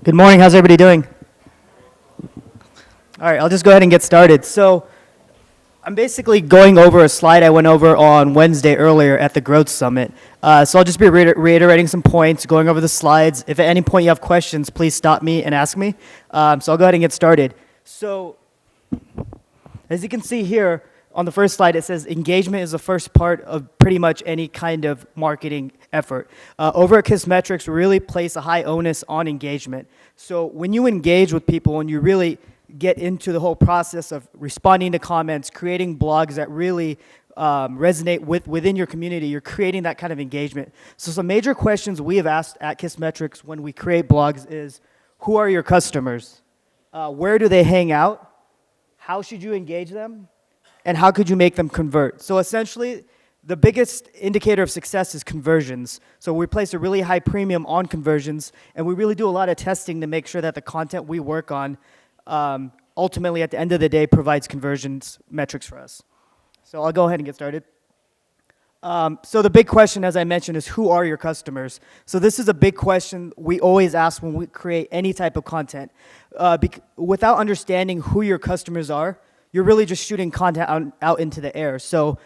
Good morning. How's everybody doing? All right, I'll just go ahead and get started. So I'm basically going over a slide I went over on Wednesday earlier at the Growth Summit. So I'll just be reiterating some points, going over the slides. If at any point you have questions, please stop me and ask me. So I'll go ahead and get started. So as you can see here, on the first slide, it says engagement is the first part of pretty much any kind of marketing effort. Over at Kissmetrics, we really place a high onus on engagement. So when you engage with people and you really get into the whole process of responding to comments, creating blogs that really resonate within your community, you're creating that kind of engagement. So some major questions we have asked at Kissmetrics when we create blogs is, who are your customers? Where do they hang out? How should you engage them? And how could you make them convert? So essentially, the biggest indicator of success is conversions. So we place a really high premium on conversions, and we really do a lot of testing to make sure that the content we work on ultimately, at the end of the day, provides conversions metrics for us. So I'll go ahead and get started. So the big question, as I mentioned, is who are your customers? So this is a big question we always ask when we create any type of content. Without understanding who your customers are, you're really just shooting content out into the air. So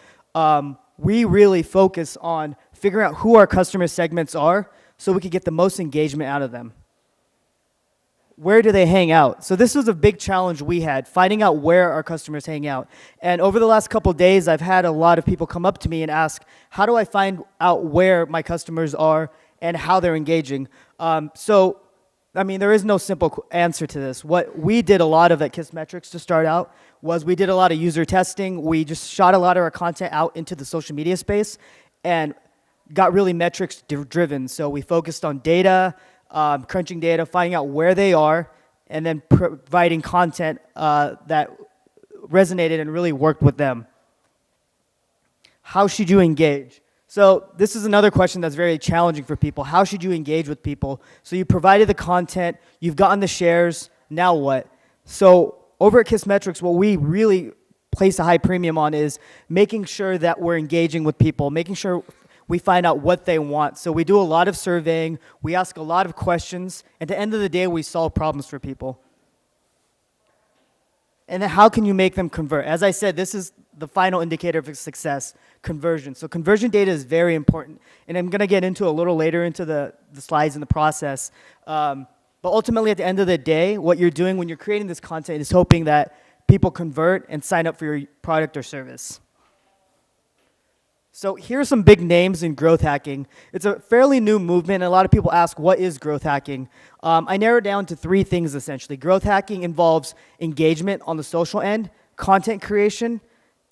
we really focus on figuring out who our customer segments are so we can get the most engagement out of them. Where do they hang out? So this was a big challenge we had, finding out where our customers hang out. And over the last couple of days, I've had a lot of people come up to me and ask, how do I find out where my customers are and how they're engaging? I mean, there is no simple answer to this. What we did a lot of at Kissmetrics to start out was we did a lot of user testing. We just shot a lot of our content out into the social media space and got really metrics driven. So we focused on data, crunching data, finding out where they are, and then providing content that resonated and really worked with them. How should you engage? So this is another question that's very challenging for people. How should you engage with people? So you provided the content, you've gotten the shares, now what? So over at Kissmetrics, what we really place a high premium on is making sure that we're engaging with people, making sure we find out what they want. So we do a lot of surveying, we ask a lot of questions, and at the end of the day, we solve problems for people. And then how can you make them convert? As I said, this is the final indicator of success, conversion. So conversion data is very important. And I'm going to get into a little later into the slides in the process. But ultimately, at the end of the day, what you're doing when you're creating this content is hoping that people convert and sign up for your product or service. So here are some big names in growth hacking. It's a fairly new movement, and a lot of people ask, what is growth hacking? I narrowed down to three things, essentially. Growth hacking involves engagement on the social end, content creation,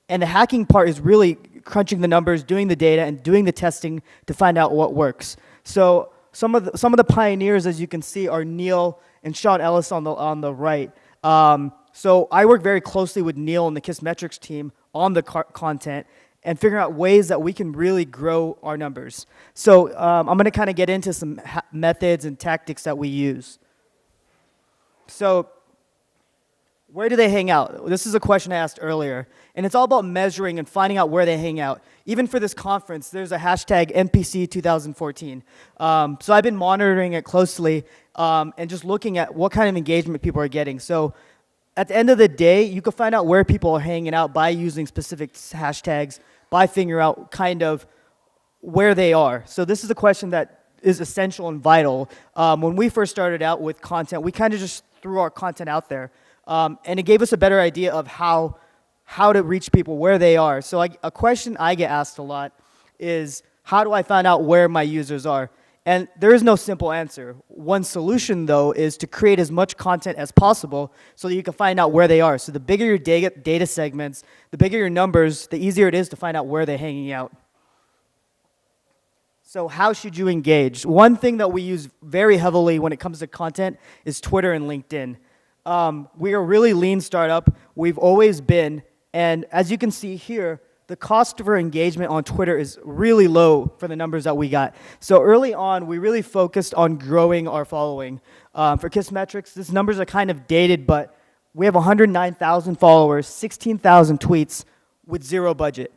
and the hacking part is really crunching the numbers, doing the data, and doing the testing to find out what works. So some of the pioneers, as you can see, are Neil and Sean Ellis on the right. So I work very closely with Neil and the Kissmetrics team on the content, and figuring out ways that we can really grow our numbers. So I'm going to kind of get into some methods and tactics that we use. So where do they hang out? This is a question I asked earlier. And it's all about measuring and finding out where they hang out. Even for this conference, there's a hashtag NPC 2014. So I've been monitoring it closely and just looking at what kind of engagement people are getting. So at the end of the day, you can find out where people are hanging out by using specific hashtags, by figuring out kind of where they are. So this is a question that is essential and vital. When we first started out with content, we kind of just threw our content out there. And it gave us a better idea of how to reach people where they are. So a question I get asked a lot is, how do I find out where my users are? And there is no simple answer. One solution, though, is to create as much content as possible so that you can find out where they are. So the bigger your data segments, the bigger your numbers, the easier it is to find out where they're hanging out. So how should you engage? One thing that we use very heavily when it comes to content is Twitter and LinkedIn. We are a really lean startup. We've always been. And as you can see here, the cost for engagement on Twitter is really low for the numbers that we got. So early on, we really focused on growing our following. For Kissmetrics, these numbers are kind of dated, but we have 109,000 followers, 16,000 tweets with zero budget.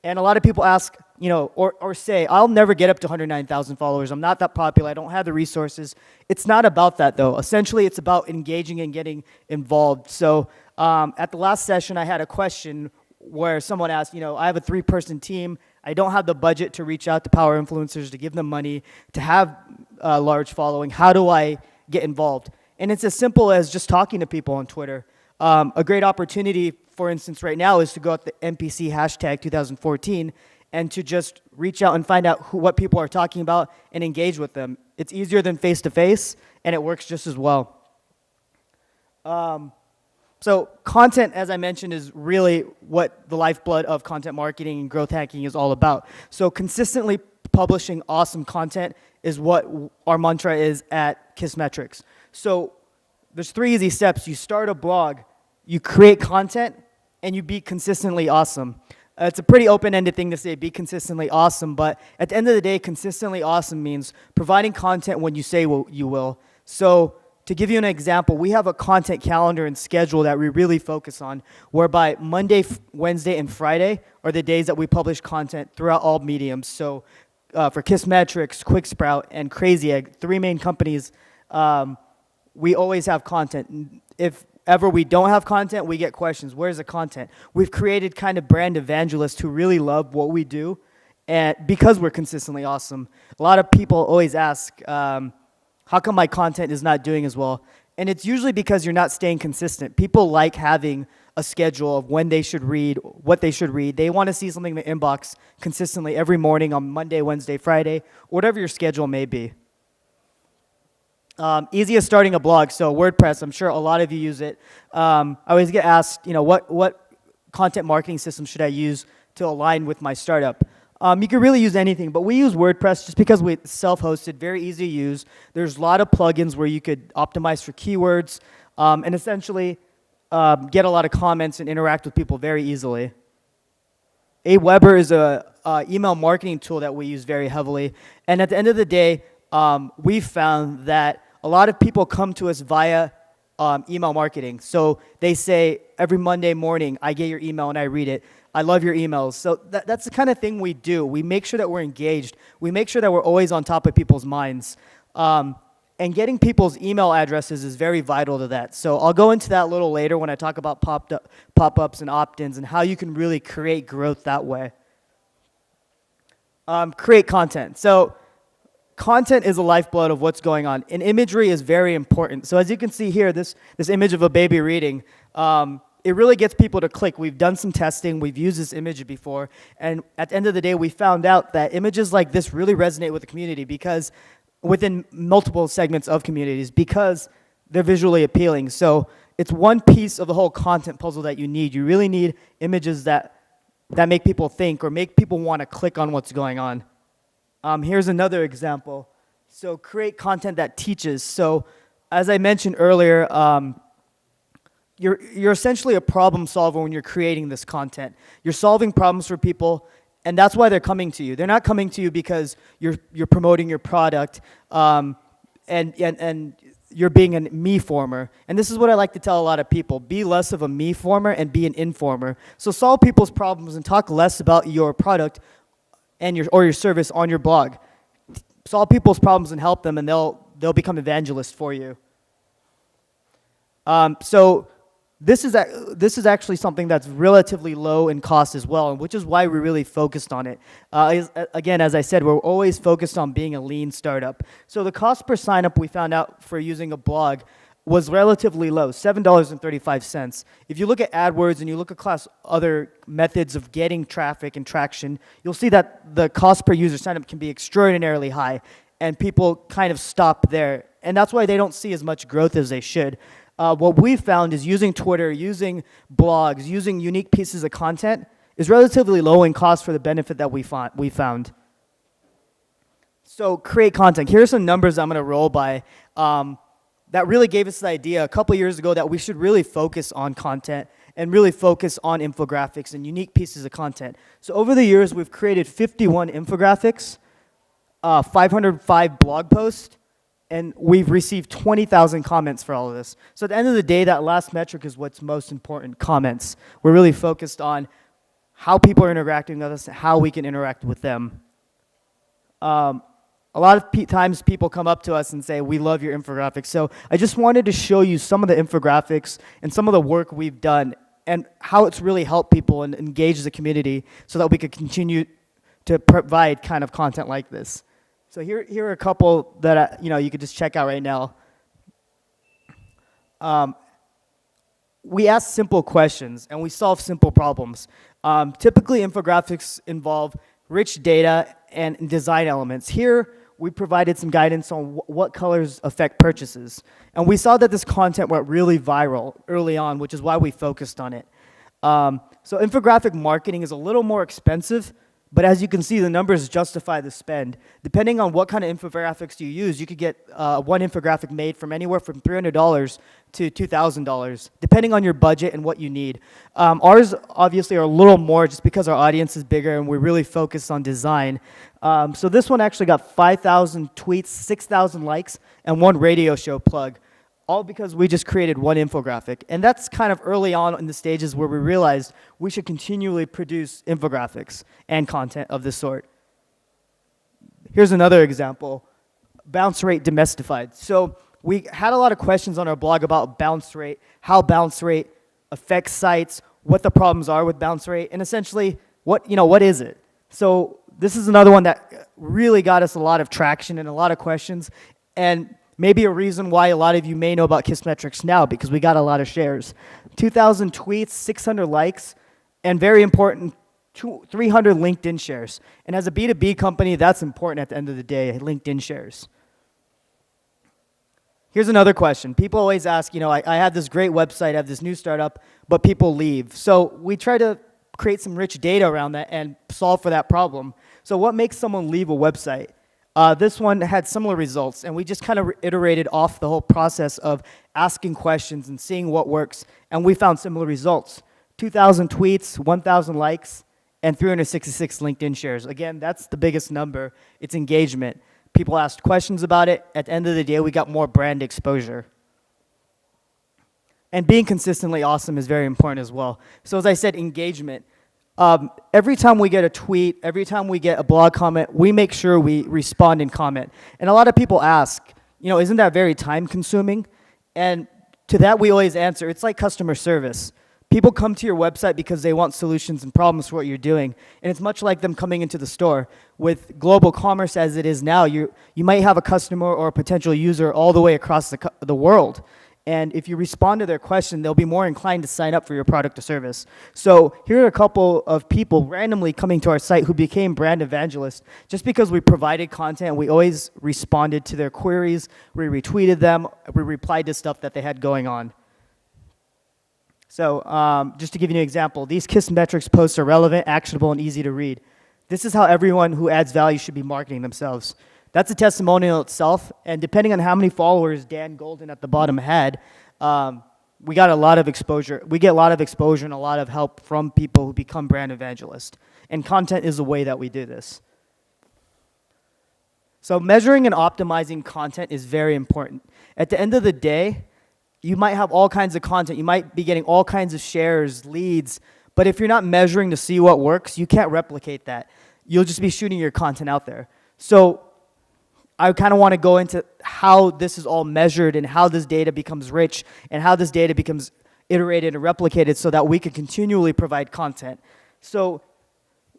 And a lot of people ask, or say, I'll never get up to 109,000 followers. I'm not that popular. I don't have the resources. It's not about that, though. Essentially, it's about engaging and getting involved. So at the last session, I had a question where someone asked, I have a 3-person team. I don't have the budget to reach out to power influencers, to give them money, to have a large following. How do I get involved? And it's as simple as just talking to people on Twitter. A great opportunity, for instance, right now is to go at the NPC hashtag 2014 and to just reach out and find out what people are talking about and engage with them. It's easier than face-to-face, and it works just as well. So content, as I mentioned, is really what the lifeblood of content marketing and growth hacking is all about. So consistently publishing awesome content is what our mantra is at Kissmetrics. So there's 3 easy steps. You start a blog, you create content, and you be consistently awesome. It's a pretty open-ended thing to say, be consistently awesome, but at the end of the day, consistently awesome means providing content when you say you will. So to give you an example, we have a content calendar and schedule that we really focus on, whereby Monday, Wednesday, and Friday are the days that we publish content throughout all mediums. So for Kissmetrics, QuickSprout, and Crazy Egg, 3 main companies, we always have content. If ever we don't have content, we get questions. Where's the content? We've created kind of brand evangelists who really love what we do, and because we're consistently awesome. A lot of people always ask, how come my content is not doing as well? And it's usually because you're not staying consistent. People like having a schedule of when they should read, what they should read. They want to see something in the inbox consistently every morning on Monday, Wednesday, Friday, whatever your schedule may be. Easiest starting a blog, so WordPress, I'm sure a lot of you use it. I always get asked, what content marketing system should I use to align with my startup? You can really use anything, but we use WordPress just because it's self-hosted, very easy to use. There's a lot of plugins where you could optimize for keywords and essentially get a lot of comments and interact with people very easily. Aweber is a email marketing tool that we use very heavily, and at the end of the day, we've found that a lot of people come to us via email marketing. So they say, every Monday morning, I get your email and I read it. I love your emails. So that's the kind of thing we do. We make sure that we're engaged. We make sure that we're always on top of people's minds. And getting people's email addresses is very vital to that. So I'll go into that a little later when I talk about pop-ups and opt-ins and how you can really create growth that way. Create content. So content is the lifeblood of what's going on, and imagery is very important. So as you can see here, this image of a baby reading, it really gets people to click. We've done some testing. We've used this image before, and at the end of the day, we found out that images like this really resonate with the community because within multiple segments of communities because they're visually appealing. So it's one piece of the whole content puzzle that you need. You really need images that make people think or make people want to click on what's going on. Here's another example. So create content that teaches. So as I mentioned earlier, you're essentially a problem solver when you're creating this content. You're solving problems for people, and that's why they're coming to you. They're not coming to you because you're promoting your product and you're being a me-former. And this is what I like to tell a lot of people. Be less of a me-former and be an informer. So solve people's problems and talk less about your product and your service on your blog. Solve people's problems and help them, and they'll become evangelists for you. So this is actually something that's relatively low in cost as well, which is why we really focused on it. Again, as I said, we're always focused on being a lean startup. So the cost per sign-up we found out for using a blog was relatively low, $7.35. If you look at AdWords and you look across other methods of getting traffic and traction, you'll see that the cost per user signup can be extraordinarily high, and people kind of stop there. And that's why they don't see as much growth as they should. What we found is using Twitter, using blogs, using unique pieces of content is relatively low in cost for the benefit that we found. So create content. Here are some numbers I'm going to roll by. That really gave us the idea a couple years ago that we should really focus on content and really focus on infographics and unique pieces of content. So over the years, we've created 51 infographics, 505 blog posts, and we've received 20,000 comments for all of this. So at the end of the day, that last metric is what's most important, comments. We're really focused on how people are interacting with us, and how we can interact with them. A lot of times people come up to us and say, we love your infographics. So I just wanted to show you some of the infographics and some of the work we've done and how it's really helped people and engage the community so that we could continue to provide kind of content like this. So here are a couple that you could just check out right now. We ask simple questions and we solve simple problems. Typically, infographics involve rich data and design elements. Here, we provided some guidance on what colors affect purchases. And we saw that this content went really viral early on, which is why we focused on it. So infographic marketing is a little more expensive, but as you can see, the numbers justify the spend. Depending on what kind of infographics you use, you could get one infographic made from anywhere from $300 to $2,000, depending on your budget and what you need. Ours obviously are a little more just because our audience is bigger and we're really focused on design. So this one actually got 5,000 tweets, 6,000 likes, and 1 radio show plug, all because we just created one infographic. And that's kind of early on in the stages where we realized we should continually produce infographics and content of this sort. Here's another example, bounce rate demystified. So we had a lot of questions on our blog about bounce rate, how bounce rate affects sites, what the problems are with bounce rate, and essentially, what is it? So this is another one that really got us a lot of traction and a lot of questions, and maybe a reason why a lot of you may know about Kissmetrics now, because we got a lot of shares. 2,000 tweets, 600 likes, and very important, 300 LinkedIn shares. And as a B2B company, that's important at the end of the day, LinkedIn shares. Here's another question. People always ask, I have this great website, I have this new startup, but people leave. So we try to create some rich data around that and solve for that problem. So what makes someone leave a website? This one had similar results, and we just kind of iterated off the whole process of asking questions and seeing what works, and we found similar results. 2,000 tweets, 1,000 likes, and 366 LinkedIn shares. Again, that's the biggest number. It's engagement. People asked questions about it. At the end of the day, we got more brand exposure. And being consistently awesome is very important as well. So as I said, engagement. Every time we get a tweet, every time we get a blog comment, we make sure we respond and comment. And a lot of people ask, isn't that very time consuming? And to that we always answer, it's like customer service. People come to your website because they want solutions and problems for what you're doing. And it's much like them coming into the store. With global commerce as it is now, you might have a customer or a potential user all the way across the world. And if you respond to their question, they'll be more inclined to sign up for your product or service. So here are a couple of people randomly coming to our site who became brand evangelists just because we provided content. We always responded to their queries. We retweeted them. We replied to stuff that they had going on. So just to give you an example, these Kissmetrics posts are relevant, actionable, and easy to read. This is how everyone who adds value should be marketing themselves. That's a testimonial itself, and depending on how many followers Dan Golden at the bottom had, we got a lot of exposure. We get a lot of exposure and a lot of help from people who become brand evangelists. And content is the way that we do this. So measuring and optimizing content is very important. At the end of the day, you might have all kinds of content. You might be getting all kinds of shares, leads, but if you're not measuring to see what works, you can't replicate that. You'll just be shooting your content out there. So I kind of want to go into how this is all measured and how this data becomes rich and how this data becomes iterated and replicated so that we can continually provide content. So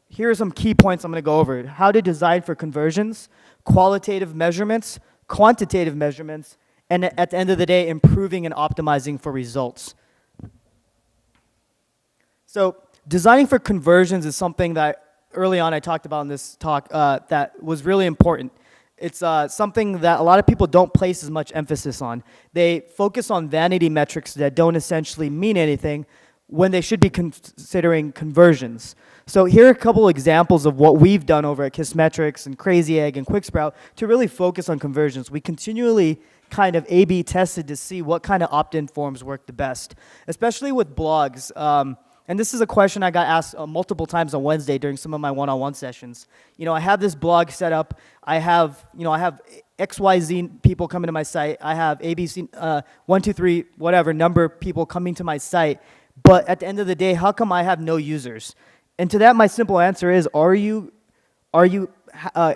here are some key points I'm going to go over. How to design for conversions, qualitative measurements, quantitative measurements, and at the end of the day, improving and optimizing for results. So designing for conversions is something that early on I talked about in this talk that was really important. It's something that a lot of people don't place as much emphasis on. They focus on vanity metrics that don't essentially mean anything when they should be considering conversions. So here are a couple examples of what we've done over at Kissmetrics and Crazy Egg and QuickSprout to really focus on conversions. We continually kind of A/B tested to see what kind of opt-in forms work the best, especially with blogs. And this is a question I got asked multiple times on Wednesday during some of my one-on-one sessions. I have this blog set up. I have XYZ people coming to my site. I have ABC, 1, 2, 3, whatever number of people coming to my site. But at the end of the day, how come I have no users? And to that, my simple answer is, are you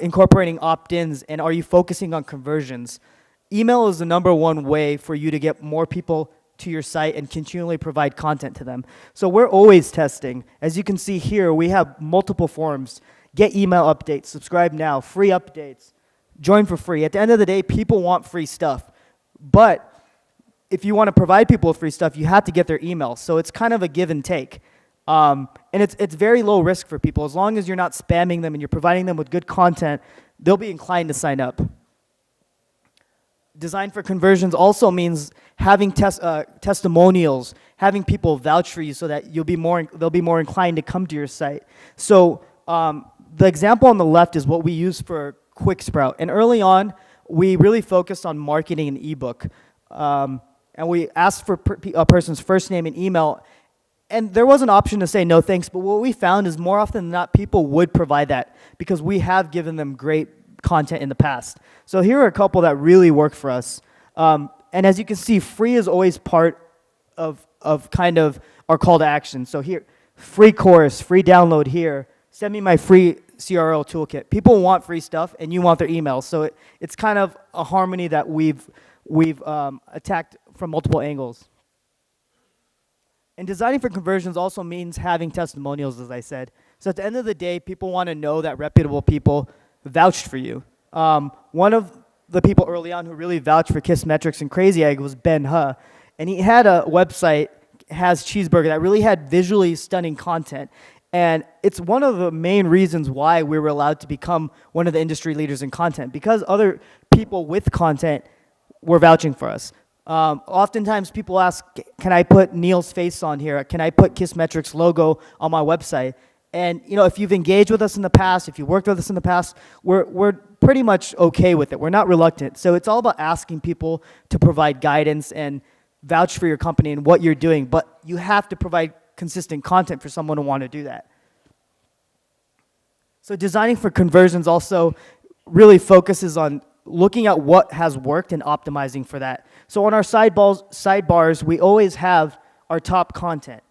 incorporating opt-ins, and are you focusing on conversions? Email is the number one way for you to get more people to your site and continually provide content to them. So we're always testing. As you can see here, we have multiple forms. Get email updates, subscribe now, free updates, join for free. At the end of the day, people want free stuff. But if you want to provide people with free stuff, you have to get their email. So it's kind of a give and take. And it's very low risk for people. As long as you're not spamming them and you're providing them with good content, they'll be inclined to sign up. Design for conversions also means having testimonials, having people vouch for you so that they'll be more inclined to come to your site. So the example on the left is what we use for QuickSprout. And early on, we really focused on marketing an ebook. And we asked for a person's first name and email. And there was an option to say no thanks, but what we found is more often than not, people would provide that because we have given them great content in the past. So here are a couple that really work for us. And as you can see, free is always part of kind of our call to action. So here, free course, free download here, send me my free CRO toolkit. People want free stuff and you want their email. So it's kind of a harmony that we've attacked from multiple angles. And designing for conversions also means having testimonials, as I said. So at the end of the day, people want to know that reputable people vouched for you. One of the people early on who really vouched for Kissmetrics and Crazy Egg was Ben Huh. And he had a website, Has Cheeseburger, that really had visually stunning content. And it's one of the main reasons why we were allowed to become one of the industry leaders in content, because other people with content were vouching for us. Oftentimes people ask, can I put Neil's face on here? Can I put Kissmetrics logo on my website? And if you've engaged with us in the past, if you worked with us in the past, we're pretty much okay with it. We're not reluctant. So it's all about asking people to provide guidance and vouch for your company and what you're doing. But you have to provide consistent content for someone to want to do that. So designing for conversions also really focuses on looking at what has worked and optimizing for that. So on our sidebars, we always have our top content.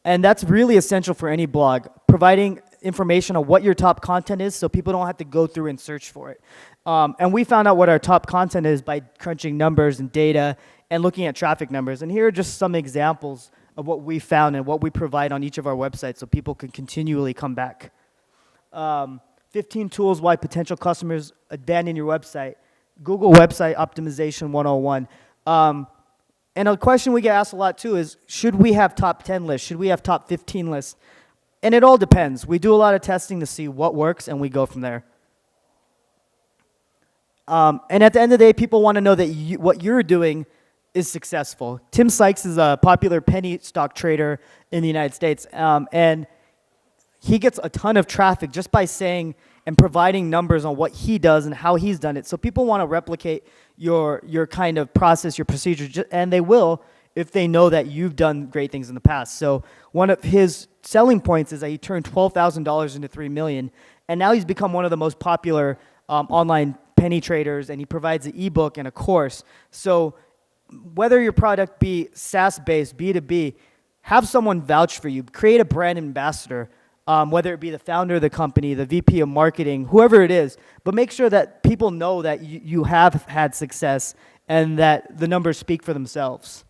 And that's really essential for any blog, providing information on what your top content is so people don't have to go through and search for it. And we found out what our top content is by crunching numbers and data and looking at traffic numbers. And here are just some examples of what we found and what we provide on each of our websites so people can continually come back. 15 tools why potential customers abandon your website. Google Website Optimization 101. And a question we get asked a lot too is, should we have top 10 lists? Should we have top 15 lists? And it all depends. We do a lot of testing to see what works, and we go from there. And at the end of the day, people want to know that what you're doing is successful. Tim Sykes is a popular penny stock trader in the United States, and he gets a ton of traffic just by saying and providing numbers on what he does and how he's done it. So people want to replicate your kind of process, your procedure, and they will if they know that you've done great things in the past. So one of his selling points is that he turned $12,000 into $3 million, and now he's become one of the most popular online penny traders, and he provides an ebook and a course. So whether your product be SaaS-based, B2B, have someone vouch for you. Create a brand ambassador. Whether it be the founder of the company, the VP of marketing, whoever it is, but make sure that people know that you have had success and that the numbers speak for themselves.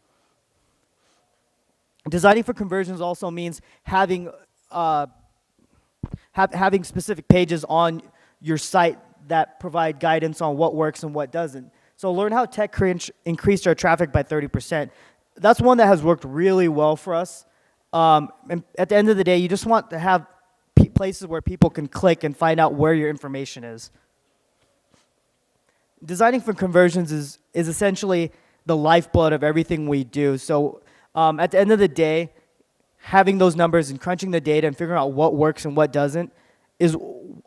Designing for conversions also means having specific pages on your site that provide guidance on what works and what doesn't. So learn how TechCrunch increased our traffic by 30%. That's one that has worked really well for us. And at the end of the day, you just want to have places where people can click and find out where your information is. Designing for conversions is essentially the lifeblood of everything we do. So at the end of the day, having those numbers and crunching the data and figuring out what works and what doesn't is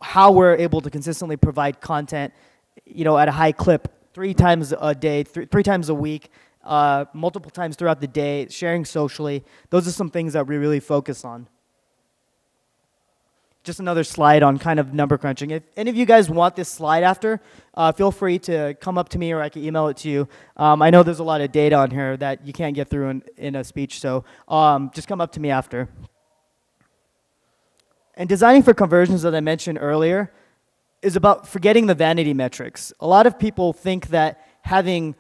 how we're able to consistently provide content, at a high clip, 3 times a day, 3 times a week. Multiple times throughout the day, sharing socially. Those are some things that we really focus on. Just another slide on kind of number crunching. If any of you guys want this slide after, feel free to come up to me or I can email it to you. I know there's a lot of data on here that you can't get through in a speech, so just come up to me after. And designing for conversions, that I mentioned earlier, is about forgetting the vanity metrics. A lot of people think that having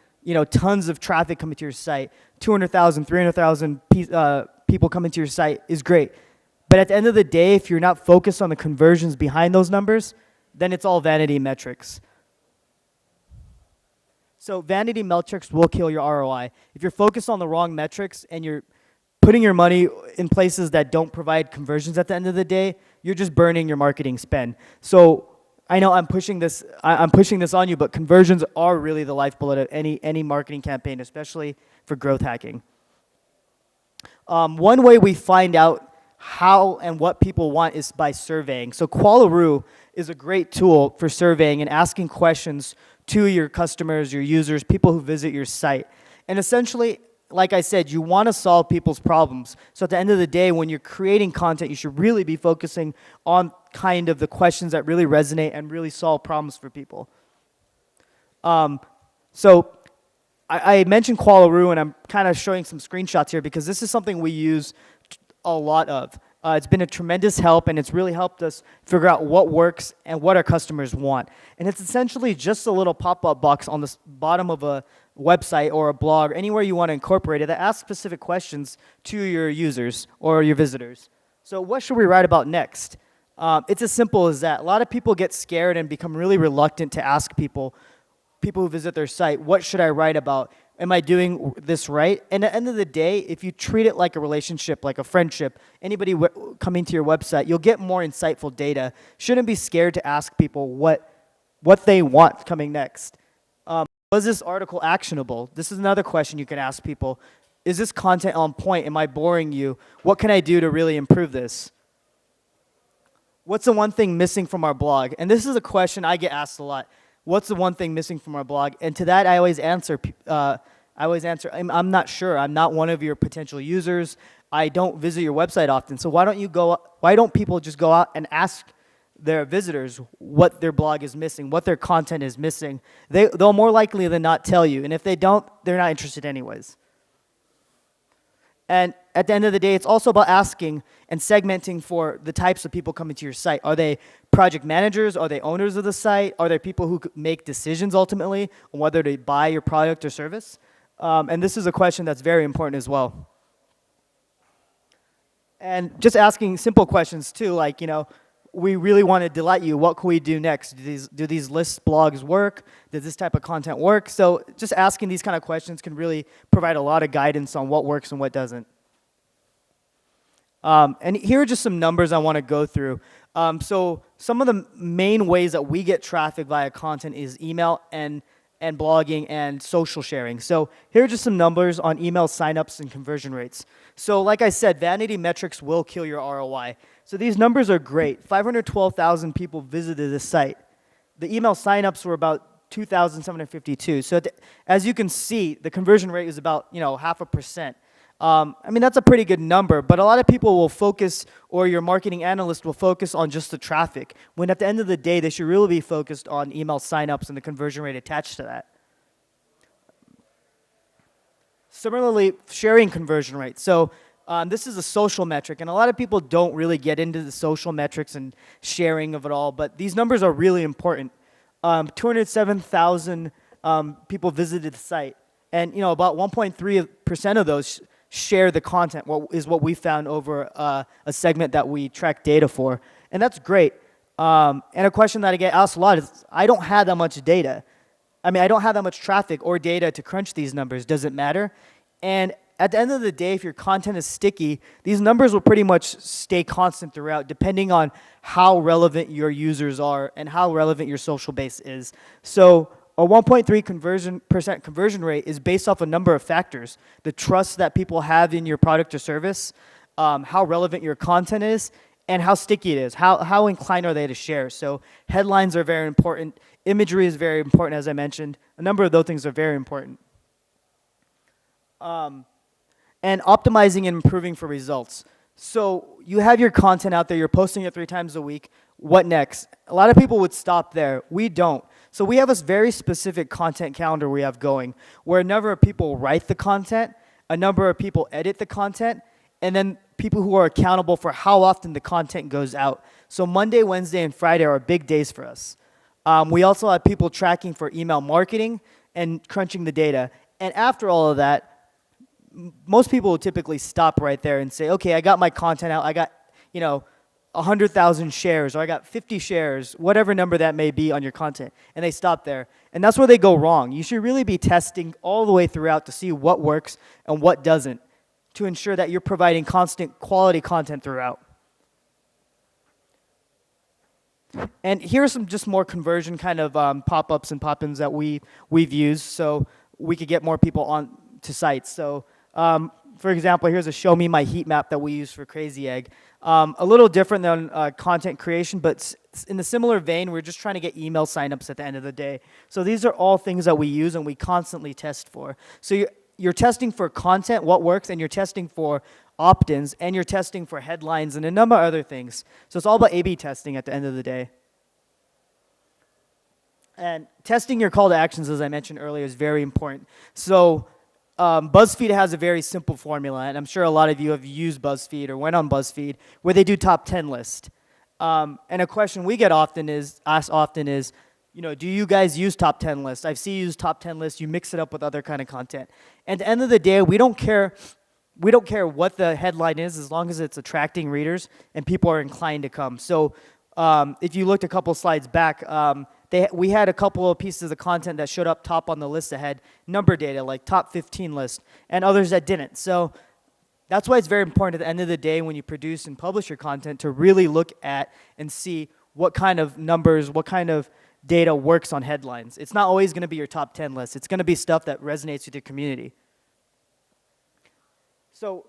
tons of traffic coming to your site, 200,000, 300,000 people coming to your site is great. But at the end of the day, if you're not focused on the conversions behind those numbers, then it's all vanity metrics. So vanity metrics will kill your ROI. If you're focused on the wrong metrics and you're putting your money in places that don't provide conversions at the end of the day, you're just burning your marketing spend. So I know I'm pushing this on you, but conversions are really the lifeblood of any marketing campaign, especially for growth hacking. One way we find out how and what people want is by surveying. So Qualaroo is a great tool for surveying and asking questions to your customers, your users, people who visit your site. And essentially, like I said, you want to solve people's problems. So at the end of the day, when you're creating content, you should really be focusing on kind of the questions that really resonate and really solve problems for people. So I mentioned Qualaroo, and I'm kind of showing some screenshots here because this is something we use a lot of. It's been a tremendous help, and it's really helped us figure out what works and what our customers want. And it's essentially just a little pop-up box on the bottom of a website or a blog, anywhere you want to incorporate it, that asks specific questions to your users or your visitors. So what should we write about next? It's as simple as that. A lot of people get scared and become really reluctant to ask people who visit their site, what should I write about? Am I doing this right? And at the end of the day, if you treat it like a relationship, like a friendship, anybody coming to your website, you'll get more insightful data. Shouldn't be scared to ask people what they want coming next. Was this article actionable? This is another question you can ask people. Is this content on point? Am I boring you? What can I do to really improve this? What's the one thing missing from our blog? And this is a question I get asked a lot. What's the one thing missing from our blog? And to that, I always answer, I'm not sure. I'm not one of your potential users. I don't visit your website often. So why don't people just go out and ask their visitors what their blog is missing, what their content is missing? They'll more likely than not tell you. And if they don't, they're not interested anyways. And at the end of the day, it's also about asking and segmenting for the types of people coming to your site. Are they project managers? Are they owners of the site? Are there people who make decisions ultimately on whether to buy your product or service? And this is a question that's very important as well. And just asking simple questions too, like, we really want to delight you. What can we do next? Do these list blogs work? Does this type of content work? So just asking these kind of questions can really provide a lot of guidance on what works and what doesn't. And here are just some numbers I want to go through. So some of the main ways that we get traffic via content is email and blogging and social sharing. So here are just some numbers on email signups and conversion rates. So like I said, vanity metrics will kill your ROI. So these numbers are great. 512,000 people visited the site. The email signups were about 2,752. So as you can see, the conversion rate is about 0.5%. I mean, that's a pretty good number, but a lot of people will focus, or your marketing analyst will focus on just the traffic, when at the end of the day, they should really be focused on email signups and the conversion rate attached to that. Similarly, sharing conversion rate. So this is a social metric, and a lot of people don't really get into the social metrics and sharing of it all, but these numbers are really important. 207,000 people visited the site, and about 1.3% of those share the content, what we found over a segment that we track data for. And that's great. And a question that I get asked a lot is, I don't have that much data. I mean, I don't have that much traffic or data to crunch these numbers. Does it matter? And at the end of the day, if your content is sticky, these numbers will pretty much stay constant throughout, depending on how relevant your users are and how relevant your social base is. So a 1.3% conversion rate is based off a number of factors: the trust that people have in your product or service, how relevant your content is, and how sticky it is. How inclined are they to share? So headlines are very important. Imagery is very important, as I mentioned. A number of those things are very important. And optimizing and improving for results. So you have your content out there, you're posting it 3 times a week. What next? A lot of people would stop there. We don't. So we have a very specific content calendar we have going, where a number of people write the content, a number of people edit the content, and then people who are accountable for how often the content goes out. So Monday, Wednesday, and Friday are big days for us. We also have people tracking for email marketing and crunching the data. And after all of that, most people will typically stop right there and say, okay, I got my content out. I got, 100,000 shares, or I got 50 shares, whatever number that may be on your content, and they stop there. And that's where they go wrong. You should really be testing all the way throughout to see what works and what doesn't, to ensure that you're providing constant quality content throughout. And here are some just more conversion kind of pop-ups and pop-ins that we've used so we could get more people on to sites. So for example, here's a show me my heat map that we use for Crazy Egg. A little different than content creation, but in a similar vein, we're just trying to get email signups at the end of the day. So these are all things that we use and we constantly test for. So you're testing for content, what works, and you're testing for opt-ins, and you're testing for headlines and a number of other things. So it's all about A/B testing at the end of the day. And testing your call to actions, as I mentioned earlier, is very important. So BuzzFeed has a very simple formula, and I'm sure a lot of you have used BuzzFeed or went on BuzzFeed, where they do top 10 list. And a question we get asked often is, do you guys use top 10 lists? I've seen you use top 10 lists. You mix it up with other kind of content. And at the end of the day, we don't care what the headline is, as long as it's attracting readers and people are inclined to come. So if you looked a couple slides back, we had a couple of pieces of content that showed up top on the list that had number data, like top 15 list, and others that didn't. So that's why it's very important at the end of the day when you produce and publish your content to really look at and see what kind of numbers, what kind of data works on headlines. It's not always going to be your top 10 list. It's going to be stuff that resonates with your community. So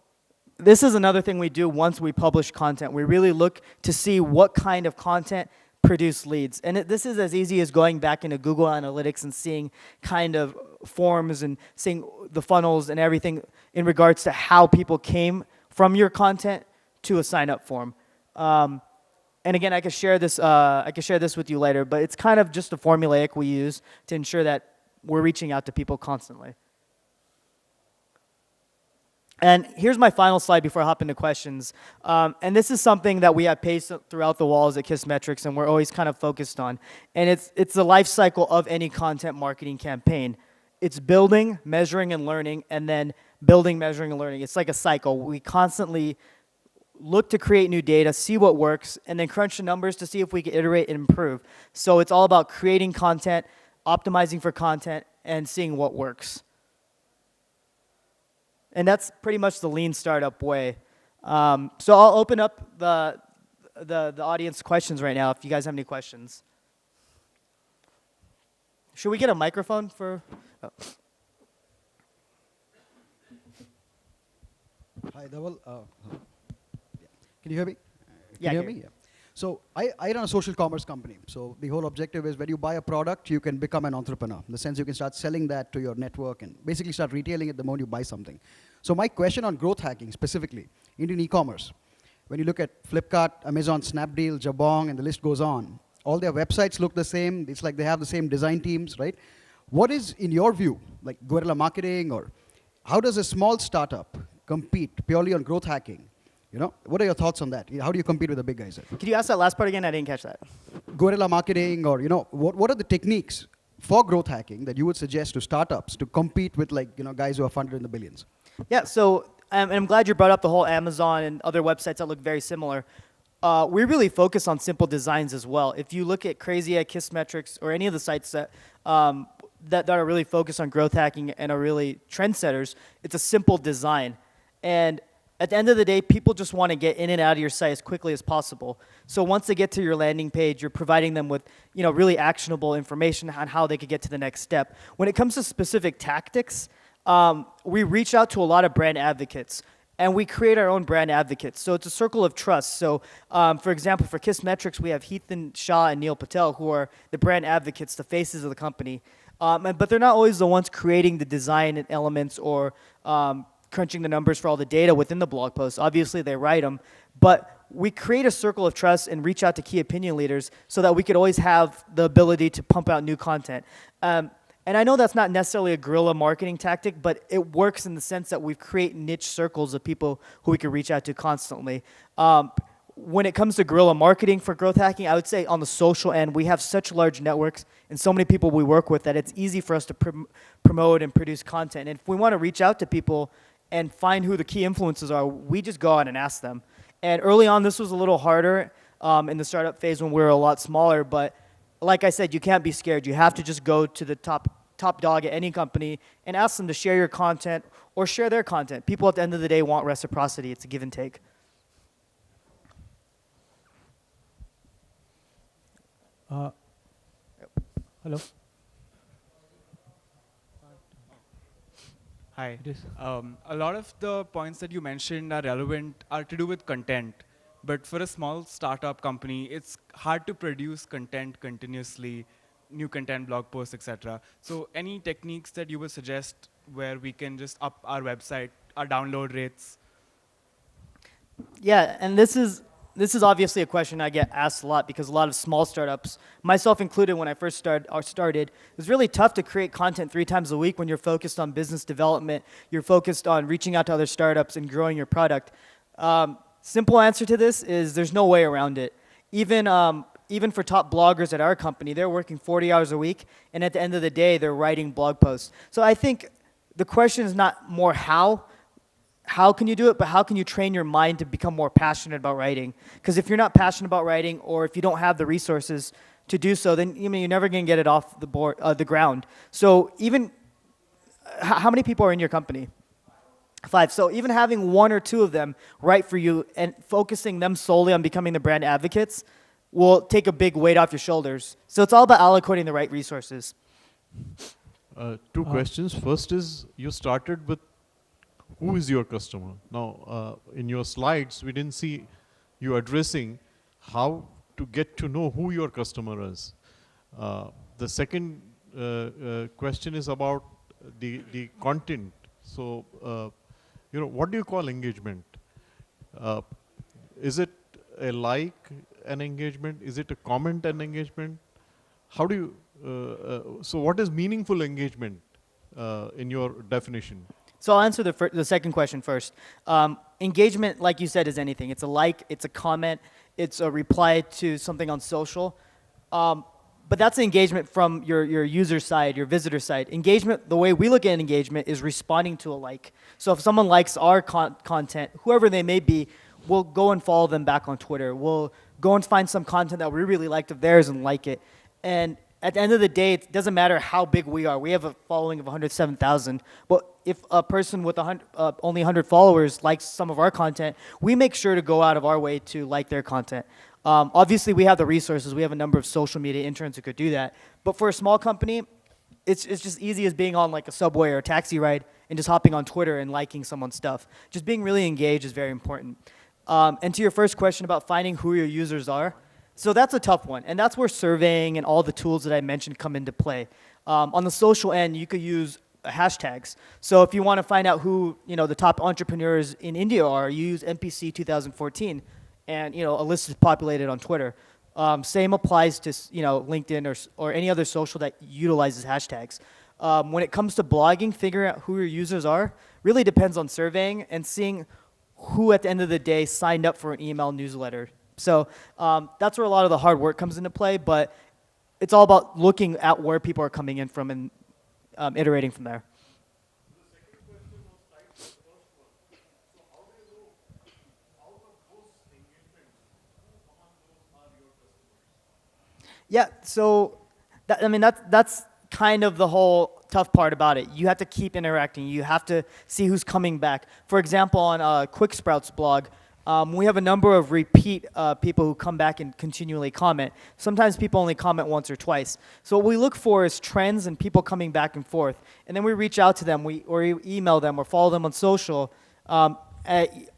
this is another thing we do once we publish content. We really look to see what kind of content produce leads. And this is as easy as going back into Google Analytics and seeing kind of forms and seeing the funnels and everything in regards to how people came from your content to a sign-up form. And again, I could share this with you later, but it's kind of just a formulaic we use to ensure that we're reaching out to people constantly. And here's my final slide before I hop into questions. And this is something that we have paced throughout the walls at Kissmetrics, and we're always kind of focused on. And it's the life cycle of any content marketing campaign. It's building, measuring, and learning, and then building, measuring, and learning. It's like a cycle. We constantly look to create new data, see what works, and then crunch the numbers to see if we can iterate and improve. So it's all about creating content, optimizing for content, and seeing what works. And that's pretty much the lean startup way. So I'll open up the audience questions right now if you guys have any questions. Should we get a microphone for? Oh. Hi, Dhaval. Can you hear me? Yeah, Can you hear me? Yeah. So I run a social commerce company. So the whole objective is when you buy a product, you can become an entrepreneur. In the sense you can start selling that to your network and basically start retailing it the moment you buy something. So my question on growth hacking specifically, Indian e-commerce, when you look at Flipkart, Amazon, Snapdeal, Jabong, and the list goes on, all their websites look the same. It's like they have the same design teams, right? What is, in your view, like guerrilla marketing, or how does a small startup compete purely on growth hacking? What are your thoughts on that? How do you compete with the big guys? Could you ask that last part again? I didn't catch that. Guerrilla marketing, or what are the techniques for growth hacking that you would suggest to startups to compete with guys who are funded in the billions? Yeah, so and I'm glad you brought up the whole Amazon and other websites that look very similar. We really focus on simple designs as well. If you look at Crazy at Kissmetrics or any of the sites that are really focused on growth hacking and are really trendsetters, it's a simple design. And at the end of the day, people just want to get in and out of your site as quickly as possible. So once they get to your landing page, you're providing them with really actionable information on how they could get to the next step. When it comes to specific tactics, we reach out to a lot of brand advocates, and we create our own brand advocates. So it's a circle of trust. So for example, for Kissmetrics, we have Heathen Shah and Neil Patel, who are the brand advocates, the faces of the company. But they're not always the ones creating the design and elements or crunching the numbers for all the data within the blog posts. Obviously, they write them. But we create a circle of trust and reach out to key opinion leaders so that we could always have the ability to pump out new content. And And I know that's not necessarily a guerrilla marketing tactic, but it works in the sense that we create niche circles of people who we can reach out to constantly. When it comes to guerrilla marketing for growth hacking, I would say on the social end, we have such large networks and so many people we work with that it's easy for us to promote and produce content. And if we want to reach out to people and find who the key influencers are, we just go out and ask them. And early on, this was a little harder in the startup phase when we were a lot smaller. But like I said, you can't be scared. You have to just go to the top dog at any company and ask them to share your content or share their content. People at the end of the day want reciprocity. It's a give and take. Hello. Hi. It is. A lot of the points that you mentioned are relevant, are to do with content. But for a small startup company, it's hard to produce content continuously, new content, blog posts, etc. So any techniques that you would suggest where we can just up our website, our download rates? Yeah, and this is obviously a question I get asked a lot because a lot of small startups, myself included when I first started, it's really tough to create content 3 times a week when you're focused on business development, you're focused on reaching out to other startups and growing your product. Simple answer to this is there's no way around it. Even for top bloggers at our company, they're working 40 hours a week, and at the end of the day, they're writing blog posts. So I think the question is not more how can you do it, but how can you train your mind to become more passionate about writing? Because if you're not passionate about writing, or if you don't have the resources to do so, then you're never going to get it off the ground. So even, how many people are in your company? 5. So even having 1 or 2 of them write for you and focusing them solely on becoming the brand advocates will take a big weight off your shoulders. So it's all about allocating the right resources. 2 questions. First is, you started with who is your customer? Now, in your slides, we didn't see you addressing how to get to know who your customer is. The second question is about the content. So, what do you call engagement? Is it a like an engagement? Is it a comment an engagement? How do you, so what is meaningful engagement in your definition? So I'll answer the second question first. Engagement, like you said, is anything. It's a like, it's a comment, it's a reply to something on social. But that's engagement from your user side, your visitor side. Engagement, the way we look at engagement is responding to a like. So if someone likes our content, whoever they may be, we'll go and follow them back on Twitter. We'll go and find some content that we really liked of theirs and like it. And at the end of the day, it doesn't matter how big we are. We have a following of 107,000. But if a person with only 100 followers likes some of our content, we make sure to go out of our way to like their content. Obviously, we have the resources. We have a number of social media interns who could do that. But for a small company, it's just easy as being on like a subway or a taxi ride and just hopping on Twitter and liking someone's stuff. Just being really engaged is very important. And to your first question about finding who your users are, so that's a tough one. And that's where surveying and all the tools that I mentioned come into play. On the social end, you could use hashtags. So if you want to find out who the top entrepreneurs in India are, you use NPC 2014, and a list is populated on Twitter. Same applies to LinkedIn or any other social that utilizes hashtags. When it comes to blogging, figuring out who your users are really depends on surveying and seeing who at the end of the day signed up for an email newsletter. So that's where a lot of the hard work comes into play, but it's all about looking at where people are coming in from and iterating from there. Yeah, so that's kind of the whole tough part about it. You have to keep interacting. You have to see who's coming back. For example, on Quick Sprouts blog, we have a number of repeat people who come back and continually comment. Sometimes people only comment once or twice. So what we look for is trends and people coming back and forth. And then we reach out to them, or email them, or follow them on social.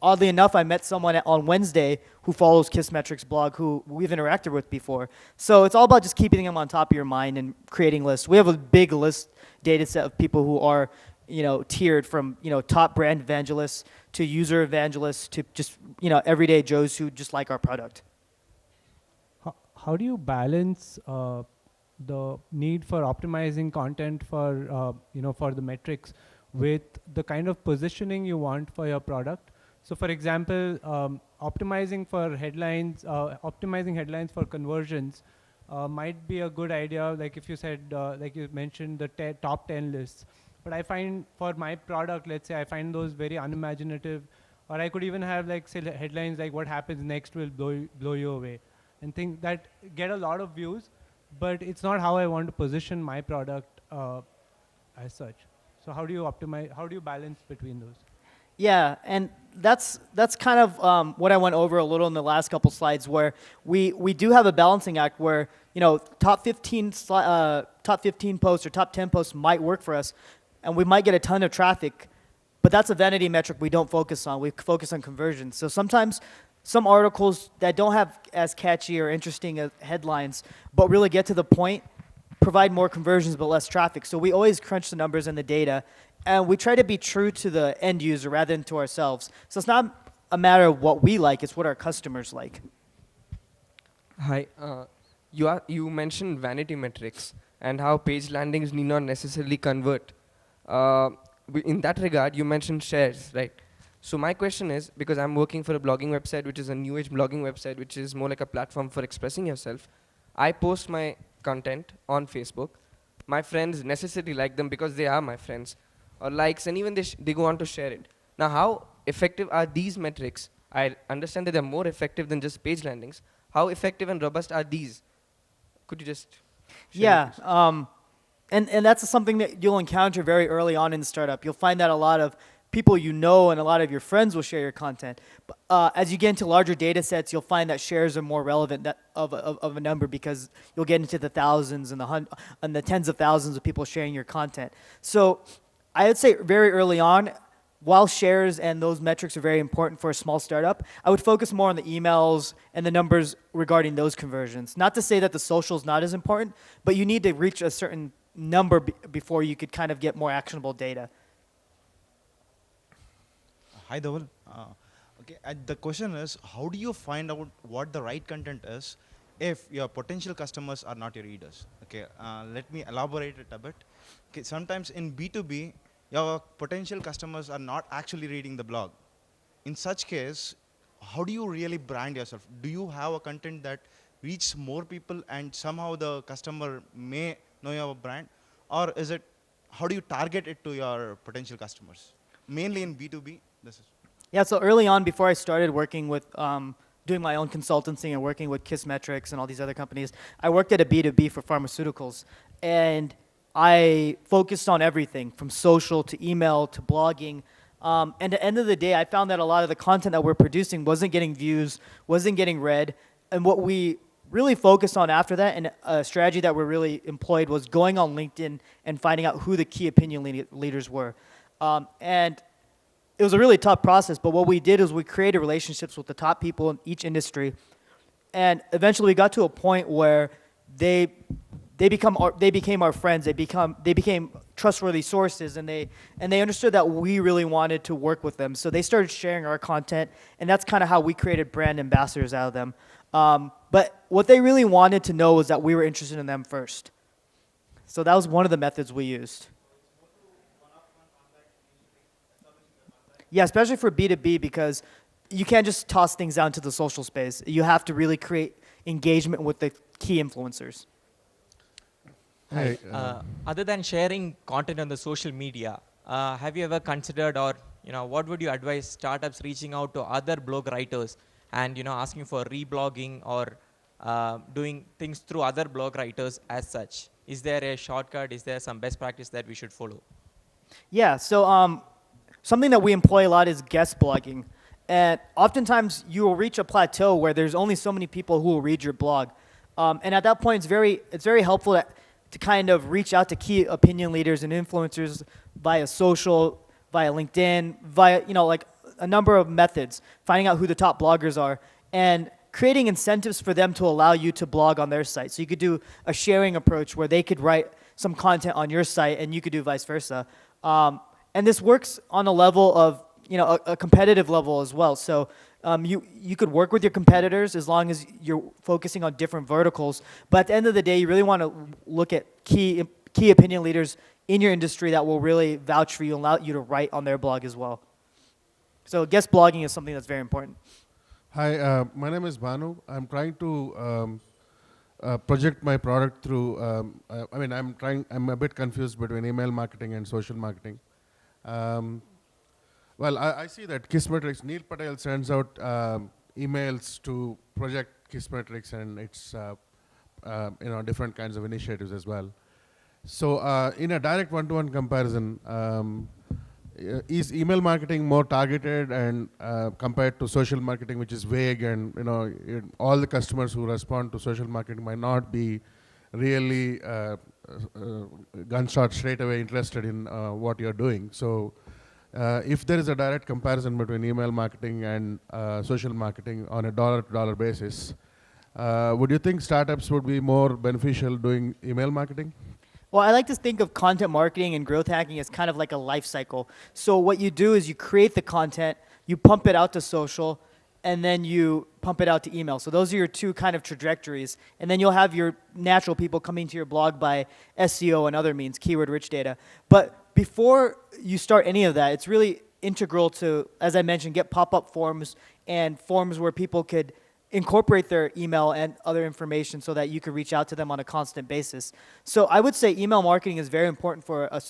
Oddly enough, I met someone on Wednesday who follows Kissmetrics blog who we've interacted with before. So it's all about just keeping them on top of your mind and creating lists. We have a big list data set of people who are tiered from top brand evangelists to user evangelists to just everyday Joes who just like our product. How do you balance the need for optimizing content for for the metrics with the kind of positioning you want for your product. So for example, optimizing headlines for conversions might be a good idea. Like if you said, like you mentioned the top 10 lists. But I find for my product, let's say, I find those very unimaginative. Or I could even have like say headlines like "What happens next will blow you away," and things that get a lot of views, but it's not how I want to position my product as such. So how do you optimize? How do you balance between those? Yeah, and that's kind of what I went over a little in the last couple slides, where we do have a balancing act where top 15 top 15 posts or top 10 posts might work for us, and we might get a ton of traffic, but that's a vanity metric we don't focus on. We focus on conversions. So sometimes some articles that don't have as catchy or interesting headlines, but really get to the point, provide more conversions but less traffic. So we always crunch the numbers and the data, and we try to be true to the end user rather than to ourselves. So it's not a matter of what we like, it's what our customers like. Hi, you mentioned vanity metrics and how page landings need not necessarily convert. In that regard, you mentioned shares, right? So my question is, because I'm working for a blogging website, which is a new age blogging website, which is more like a platform for expressing yourself. I post my content on Facebook. My friends necessarily like them because they are my friends, or likes, and even they go on to share it. Now, how effective are these metrics? I understand that they're more effective than just page landings. How effective and robust are these? Could you just share Yeah, and that's something that you'll encounter very early on in the startup. You'll find that a lot of people and a lot of your friends will share your content. But as you get into larger data sets, you'll find that shares are more relevant of a number, because you'll get into the thousands and the tens of thousands of people sharing your content. So I would say very early on, while shares and those metrics are very important for a small startup, I would focus more on the emails and the numbers regarding those conversions. Not to say that the social is not as important, but you need to reach a certain number before you could kind of get more actionable data. Hi, Dhaval. Okay, and the question is, how do you find out what the right content is if your potential customers are not your readers? Okay, let me elaborate it a bit. Okay, sometimes in B2B, your potential customers are not actually reading the blog. In such case, how do you really brand yourself? Do you have a content that reaches more people and somehow the customer may know your brand? Or is it, how do you target it to your potential customers? Mainly in B2B, this is. Yeah, so early on, before I started working with doing my own consultancy and working with Kissmetrics and all these other companies, I worked at a B2B for pharmaceuticals. And I focused on everything from social to email to blogging. And at the end of the day, I found that a lot of the content that we're producing wasn't getting views, wasn't getting read. And what we really focused on after that, and a strategy that we really employed, was going on LinkedIn and finding out who the key opinion leaders were. And it was a really tough process, but what we did is we created relationships with the top people in each industry. And eventually we got to a point where they became our friends. They became trustworthy sources, and they understood that we really wanted to work with them. So they started sharing our content, and that's kind of how we created brand ambassadors out of them. But what they really wanted to know was that we were interested in them first. So that was one of the methods we used. Yeah, especially for B2B, because you can't just toss things out into the social space. You have to really create engagement with the key influencers. Hey, Other than sharing content on the social media, have you ever considered, or what would you advise startups reaching out to other blog writers and asking for reblogging or doing things through other blog writers as such? Is there a shortcut? Is there some best practice that we should follow? Yeah, so something that we employ a lot is guest blogging. And oftentimes you will reach a plateau where there's only so many people who will read your blog. And at that point, it's very helpful to kind of reach out to key opinion leaders and influencers via social, via LinkedIn, via, like a number of methods, finding out who the top bloggers are, and creating incentives for them to allow you to blog on their site. So you could do a sharing approach where they could write some content on your site and you could do vice versa. And this works on a level of, a competitive level as well. So You could work with your competitors as long as you're focusing on different verticals. But at the end of the day, you really want to look at key opinion leaders in your industry that will really vouch for you and allow you to write on their blog as well. So guest blogging is something that's very important. Hi, my name is Banu. I'm trying to project my product through, I'm a bit confused between email marketing and social marketing. Well, I see that Kissmetrics, Neil Patel sends out emails to project Kissmetrics, and it's different kinds of initiatives as well. So in a direct one-to-one comparison, is email marketing more targeted and compared to social marketing, which is vague, and all the customers who respond to social marketing might not be really gunshot straight away interested in what you're doing. So if there is a direct comparison between email marketing and social marketing on a dollar-to-dollar basis, would you think startups would be more beneficial doing email marketing? Well, I like to think of content marketing and growth hacking as kind of like a life cycle. So what you do is you create the content, you pump it out to social, and then you pump it out to email. So those are your two kind of trajectories. And then you'll have your natural people coming to your blog by SEO and other means, keyword-rich data. But before you start any of that, it's really integral to, as I mentioned, get pop-up forms and forms where people could incorporate their email and other information so that you could reach out to them on a constant basis. So I would say email marketing is very important for a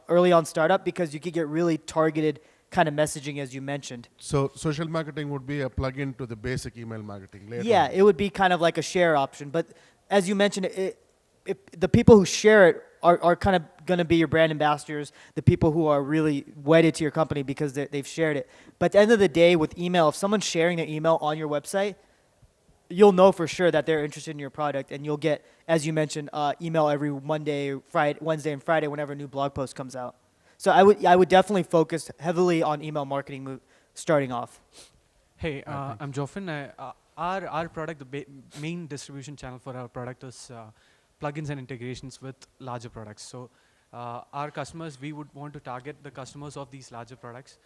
early on startup because you could get really targeted kind of messaging, as you mentioned. So social marketing would be a plug-in to the basic email marketing later Yeah, on. it would be kind of like a share option. But as you mentioned, the people who share it are kind of going to be your brand ambassadors, the people who are really wedded to your company because they've shared it. But at the end of the day, with email, if someone's sharing their email on your website, you'll know for sure that they're interested in your product, and you'll get, as you mentioned, email every Monday, Wednesday, and Friday whenever a new blog post comes out. So I would definitely focus heavily on email marketing starting off. Hey, I'm Joffin. Our product, the main distribution channel for our product is plugins and integrations with larger products. So our customers, we would want to target the customers of these larger products.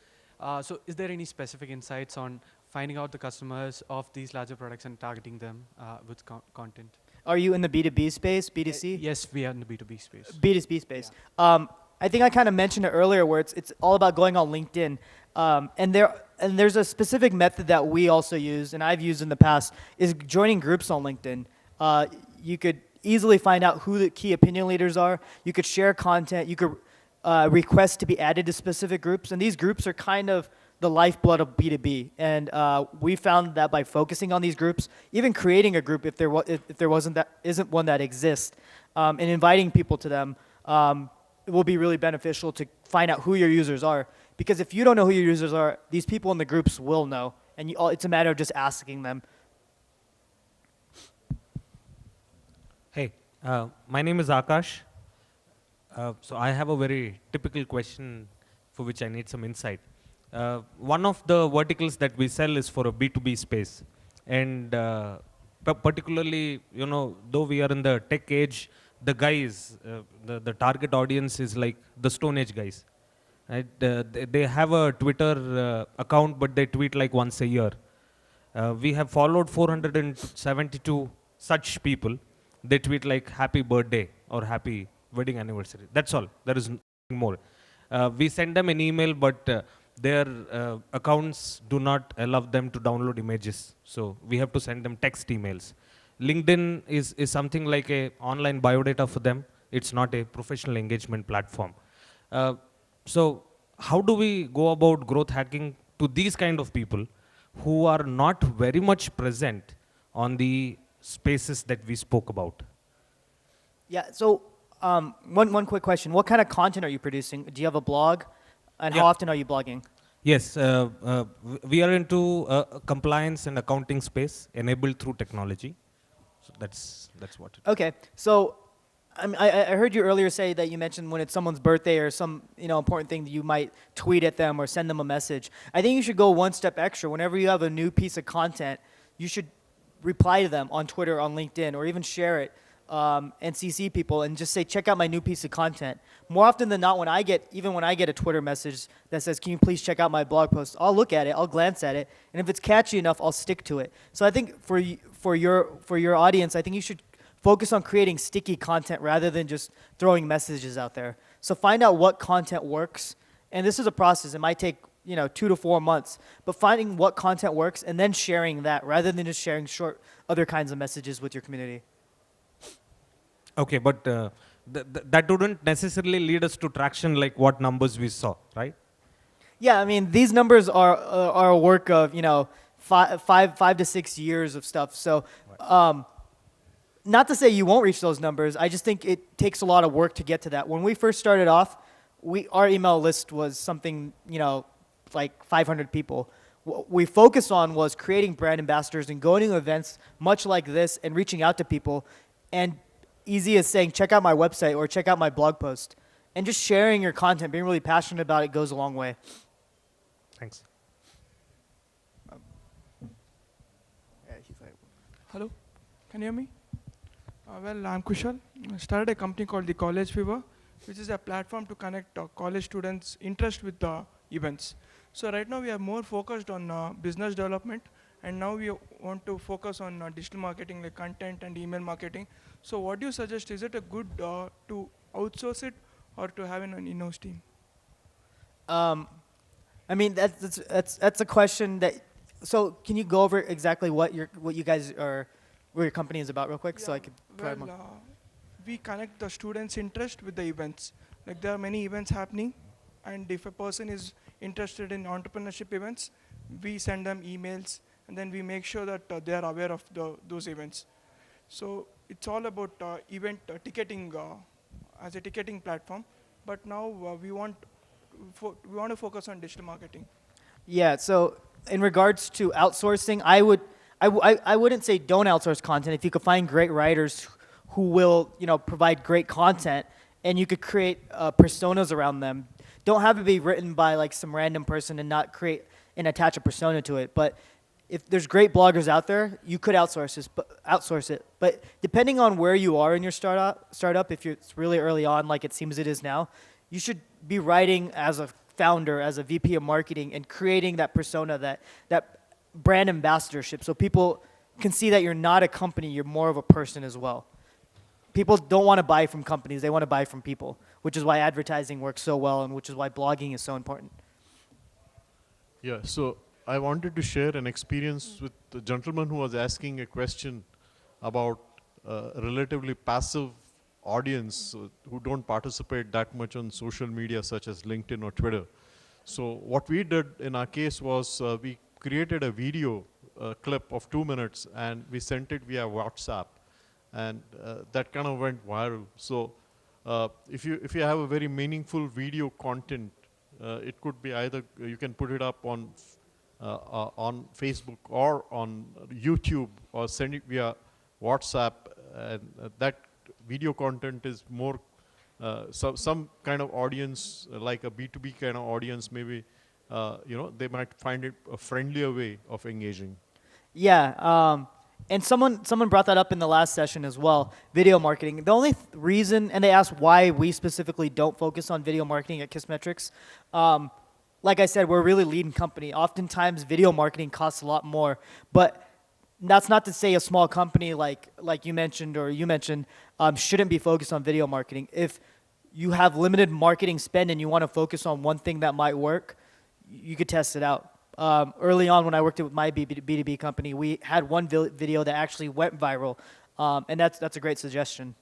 So is there any specific insights on finding out the customers of these larger products and targeting them with content? Are you in the B2B space, B2C? Yes, we are in the B2B space. B2B space. Yeah. I think I kind of mentioned it earlier where it's all about going on LinkedIn. And there's a specific method that we also use, and I've used in the past, is joining groups on LinkedIn. You could easily find out who the key opinion leaders are. You could share content. You could request to be added to specific groups. And these groups are kind of the lifeblood of B2B. And we found that by focusing on these groups, even creating a group if there isn't one that exists, and inviting people to them, it will be really beneficial to find out who your users are. Because if you don't know who your users are, these people in the groups will know. And it's a matter of just asking them. Hey, my name is Akash. So I have a very typical question for which I need some insight. One of the verticals that we sell is for a B2B space. And particularly, though we are in the tech age, the guys, the target audience is like the Stone Age guys. Right? They have a Twitter account, but they tweet like once a year. We have followed 472 such people. They tweet like happy birthday or happy wedding anniversary. That's all. There is nothing more. We send them an email, but their accounts do not allow them to download images. So we have to send them text emails. LinkedIn is something like a online biodata for them. It's not a professional engagement platform. So how do we go about growth hacking to these kind of people who are not very much present on the spaces that we spoke about? Yeah, so one quick question. What kind of content are you producing? Do you have a blog? And Yeah. how often are you blogging? Yes, we are into compliance and accounting space enabled through technology. So that's what it is. Okay, so I heard you earlier say that you mentioned when it's someone's birthday or some important thing that you might tweet at them or send them a message. I think you should go one step extra. Whenever you have a new piece of content, you should reply to them on Twitter, on LinkedIn, or even share it and CC people and just say, check out my new piece of content. More often than not, when I get a Twitter message that says, can you please check out my blog post, I'll look at it, I'll glance at it, and if it's catchy enough, I'll stick to it. So I think for your audience, I think you should focus on creating sticky content rather than just throwing messages out there. So find out what content works, and this is a process. It might take 2 to 4 months, but finding what content works and then sharing that rather than just sharing short other kinds of messages with your community. Okay, but that wouldn't necessarily lead us to traction like what numbers we saw, right? Yeah, I mean, these numbers are a work of, 5 to 6 years of stuff. So, not to say you won't reach those numbers. I just think it takes a lot of work to get to that. When we first started off, our email list was something, like 500 people. What we focused on was creating brand ambassadors and going to events much like this and reaching out to people. And easy as saying, check out my website or check out my blog post. And just sharing your content, being really passionate about it goes a long way. Thanks. Hello, can you hear me? Well, I'm Kushal. I started a company called the College Fever, which is a platform to connect college students' interest with the events. So right now we are more focused on business development, and now we want to focus on digital marketing like content and email marketing. So what do you suggest? Is it a good to outsource it or to have an in-house team? I mean, that's a question that. So can you go over exactly what your company is about real quick, so I could provide more? We connect the students' interest with the events. Like there are many events happening, and if a person is interested in entrepreneurship events, we send them emails, and then we make sure that they are aware of those events. So it's all about event ticketing as a ticketing platform. But now we want to focus on digital marketing. Yeah. So in regards to outsourcing, I wouldn't say don't outsource content. If you could find great writers who will provide great content, and you could create personas around them. Don't have it be written by like some random person and not create and attach a persona to it. But if there's great bloggers out there, you could outsource it. But depending on where you are in your startup, if it's really early on, like it seems it is now, you should be writing as a founder, as a VP of marketing, and creating that persona, that brand ambassadorship, so people can see that you're not a company, you're more of a person as well. People don't want to buy from companies, they want to buy from people, which is why advertising works so well and which is why blogging is so important. Yeah, so I wanted to share an experience with the gentleman who was asking a question about a relatively passive audience who don't participate that much on social media such as LinkedIn or Twitter. So what we did in our case was we created a video clip of 2 minutes and we sent it via WhatsApp, and that kind of went viral. So if you have a very meaningful video content, it could be either you can put it up on Facebook or on YouTube, or send it via WhatsApp, and that video content is more some kind of audience, like a B2B kind of audience, maybe they might find it a friendlier way of engaging. Yeah, and someone brought that up in the last session as well, video marketing. The only reason, and they asked why we specifically don't focus on video marketing at Kissmetrics. Like I said, we're a really leading company. Oftentimes, video marketing costs a lot more, but that's not to say a small company like you mentioned shouldn't be focused on video marketing. If you have limited marketing spend and you want to focus on one thing that might work, you could test it out. Early on when I worked with my B2B company, we had one video that actually went viral, and that's a great suggestion.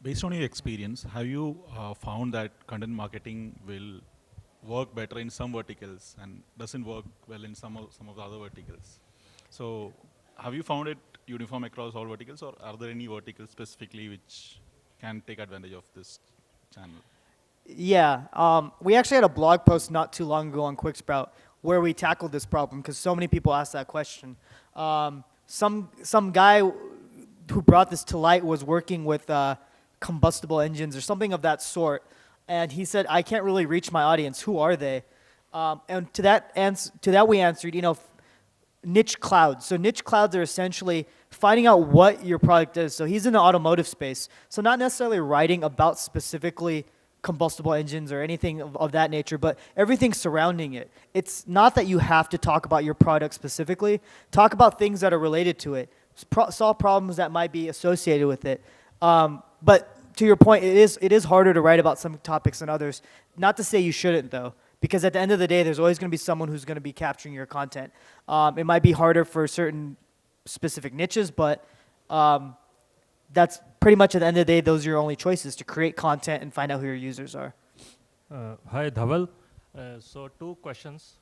Based on your experience, have you found that content marketing will work better in some verticals and doesn't work well in some of the other verticals? So have you found it uniform across all verticals, or are there any verticals specifically which can take advantage of this channel? Yeah, we actually had a blog post not too long ago on QuickSprout where we tackled this problem because so many people asked that question. Some guy who brought this to light was working with combustible engines or something of that sort, and he said, I can't really reach my audience. Who are they? And to that we answered, niche clouds. So niche clouds are essentially finding out what your product is. So he's in the automotive space. So not necessarily writing about specifically combustible engines or anything of that nature, but everything surrounding it. It's not that you have to talk about your product specifically. Talk about things that are related to it. Solve problems that might be associated with it. But to your point, it is harder to write about some topics than others. Not to say you shouldn't, though, because at the end of the day, there's always going to be someone who's going to be capturing your content. It might be harder for certain specific niches, but that's pretty much at the end of the day, those are your only choices, to create content and find out who your users are. Hi, Dhaval. So 2 questions.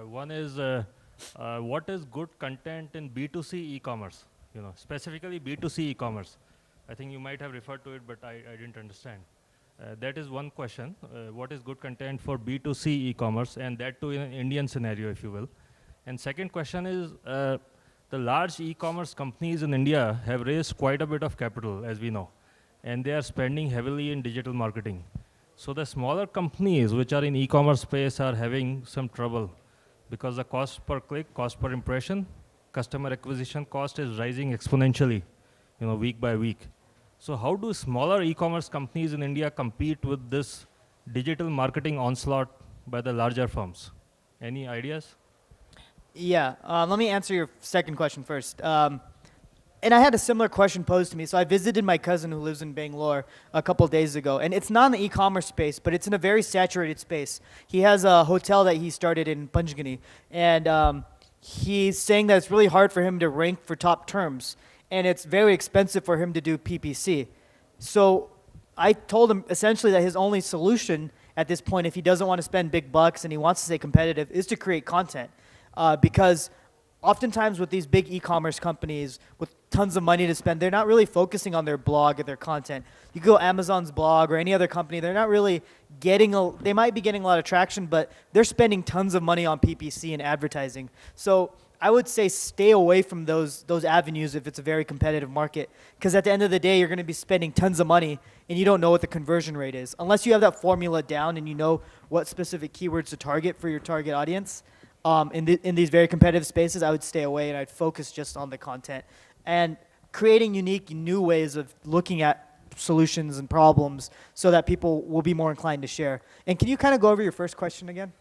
One is, what is good content in B2C e-commerce? Specifically B2C e-commerce. I think you might have referred to it, but I didn't understand. That is one question. What is good content for B2C e-commerce, and that too in an Indian scenario, if you will. And second question is, the large e-commerce companies in India have raised quite a bit of capital, as we know, and they are spending heavily in digital marketing. So the smaller companies which are in e-commerce space are having some trouble because the cost per click, cost per impression, customer acquisition cost is rising exponentially, week by week. So how do smaller e-commerce companies in India compete with this digital marketing onslaught by the larger firms? Any ideas? Yeah, let me answer your second question first. And I had a similar question posed to me. So I visited my cousin who lives in Bangalore a couple days ago. And it's not in the e-commerce space, but it's in a very saturated space. He has a hotel that he started in Panchgani. And he's saying that it's really hard for him to rank for top terms. And it's very expensive for him to do PPC. So I told him essentially that his only solution at this point, if he doesn't want to spend big bucks and he wants to stay competitive, is to create content. Because oftentimes with these big e-commerce companies with tons of money to spend, they're not really focusing on their blog or their content. You go Amazon's blog or any other company, they're not really getting, they might be getting a lot of traction, but they're spending tons of money on PPC and advertising. So I would say stay away from those avenues if it's a very competitive market, because at the end of the day, you're going to be spending tons of money and you don't know what the conversion rate is. Unless you have that formula down and you know what specific keywords to target for your target audience, in these very competitive spaces, I would stay away and I'd focus just on the content and creating unique, new ways of looking at solutions and problems so that people will be more inclined to share. And can you kind of go over your first question again?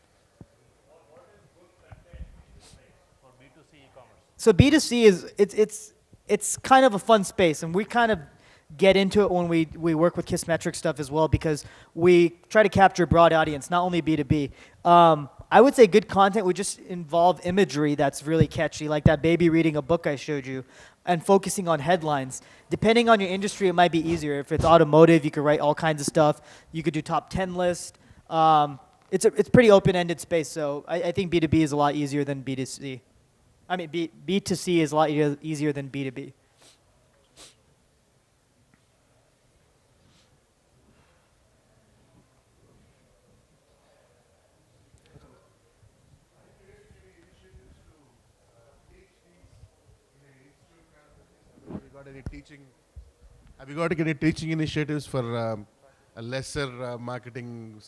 For B2C e-commerce. So B2C it's kind of a fun space, and we kind of get into it when we work with Kissmetrics stuff as well, because we try to capture a broad audience, not only B2B. I would say good content would just involve imagery that's really catchy, like that baby reading a book I showed you, and focusing on headlines. Depending on your industry, it might be easier. If it's automotive, you could write all kinds of stuff. You could do top 10 list. It's pretty open-ended space, so I think B2B is a lot easier than B2C. I mean, B2C is a lot easier than B2B. Have you got any teaching initiatives for a lesser marketing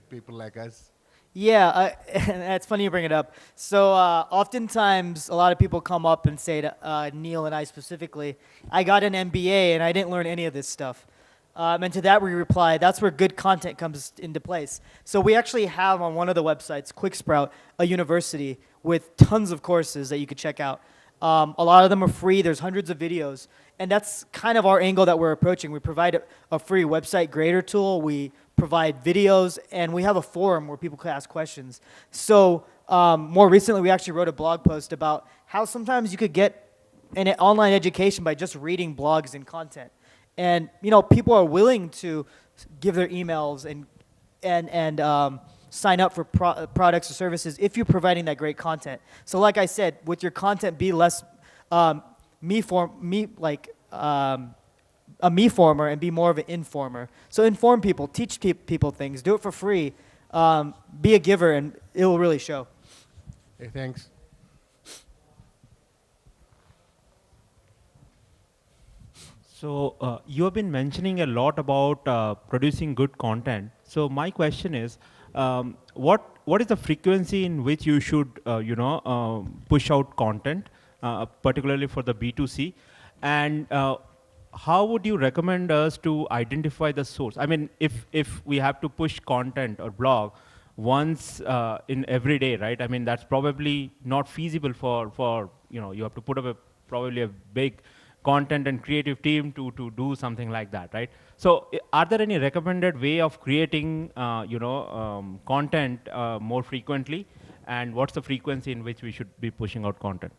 people like us? Yeah, it's funny you bring it up. So oftentimes, a lot of people come up and say to Neil and I specifically, I got an MBA and I didn't learn any of this stuff. And to that we reply, that's where good content comes into place. So we actually have on one of the websites, QuickSprout, a university with tons of courses that you could check out. A lot of them are free. There's hundreds of videos. And that's kind of our angle that we're approaching. We provide a free website grader tool. We provide videos. And we have a forum where people can ask questions. So more recently, we actually wrote a blog post about how sometimes you could get an online education by just reading blogs and content. And people are willing to give their emails and sign up for products or services if you're providing that great content. So like I said, with your content, be less a me former and be more of an informer. So inform people, teach people things, do it for free, be a giver, and it will really show. Hey, thanks. So you have been mentioning a lot about producing good content. So my question is, what is the frequency in which you should push out content, particularly for the B2C, and how would you recommend us to identify the source? I mean, if we have to push content or blog once in every day, right? I mean, that's probably not feasible for you have to put up probably a big content and creative team to do something like that, right? So are there any recommended way of creating content more frequently, and what's the frequency in which we should be pushing out content?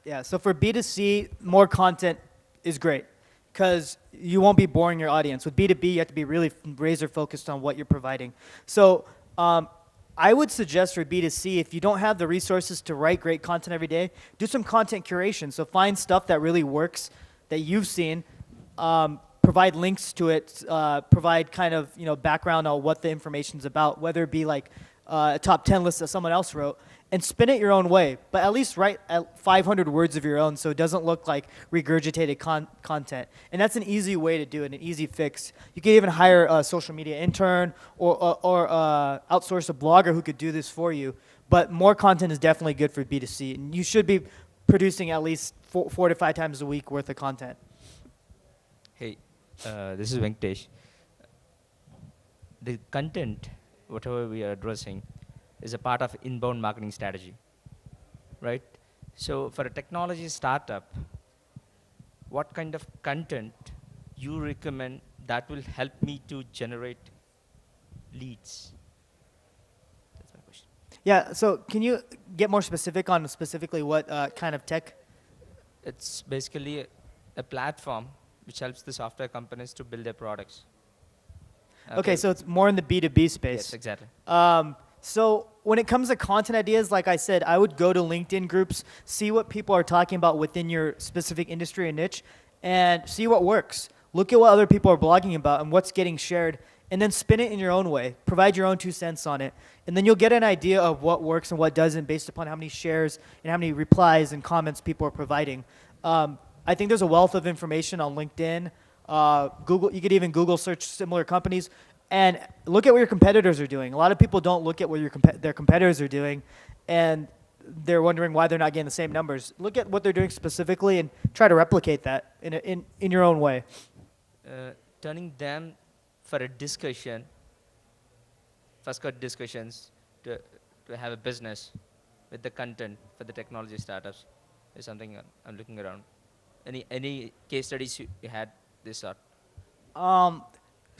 Yeah, so for B2C, more content is great because you won't be boring your audience. With B2B, you have to be really razor focused on what you're providing. So I would suggest for B2C, if you don't have the resources to write great content every day, do some content curation. So find stuff that really works that you've seen, provide links to it, provide kind of background on what the information's about, whether it be like a top 10 list that someone else wrote, and spin it your own way. But at least write 500 words of your own so it doesn't look like regurgitated content. And that's an easy way to do it, an easy fix. You could even hire a social media intern or outsource a blogger who could do this for you. But more content is definitely good for B2C. And you should be producing at least 4 to 5 times a week worth of content. Hey, this is Venkatesh. The content, whatever we are addressing, is a part of inbound marketing strategy, right? So for a technology startup, what kind of content you recommend that will help me to generate leads? That's my question. Yeah, so can you get more specific on specifically what kind of tech? It's basically a platform which helps the software companies to build their products. Okay, so it's more in the B2B space. Yes, exactly. So when it comes to content ideas, like I said, I would go to LinkedIn groups, see what people are talking about within your specific industry and niche, and see what works. Look at what other people are blogging about and what's getting shared, and then spin it in your own way. Provide your own 2 cents on it. And then you'll get an idea of what works and what doesn't based upon how many shares and how many replies and comments people are providing. I think there's a wealth of information on LinkedIn. Google, you could even Google search similar companies. And look at what your competitors are doing. A lot of people don't look at what their competitors are doing, and they're wondering why they're not getting the same numbers. Look at what they're doing specifically and try to replicate that in your own way. Turning them for a discussion, first cut discussions to have a business with the content for the technology startups is something I'm looking around. Any case studies you had this sort?